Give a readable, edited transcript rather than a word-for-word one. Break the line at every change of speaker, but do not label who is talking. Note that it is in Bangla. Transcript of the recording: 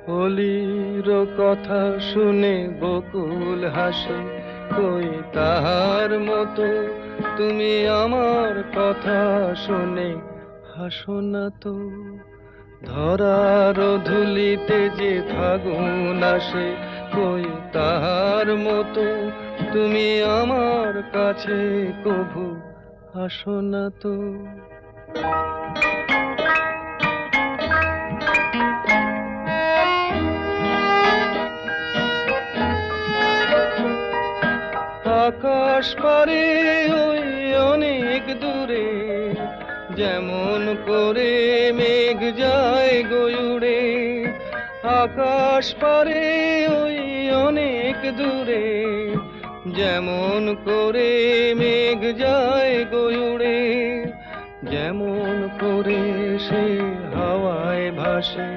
কলির কথা শুনে বকুল হাসে, কই তাহার মতো তুমি আমার কথা শুনে হাসো না তো। ধরার ধুলিতে যে ফাগুন আসে, কই তাহার মতো তুমি আমার কাছে কভু আসো না তো। আকাশ পারে ওই অনেক দূরে, যেমন করে মেঘ যায় গয়ুড়ে। আকাশ পারে ওই অনেক দূরে, যেমন করে মেঘ যায় গয়ুড়ে। যেমন করে সে হাওয়ায় ভাসে,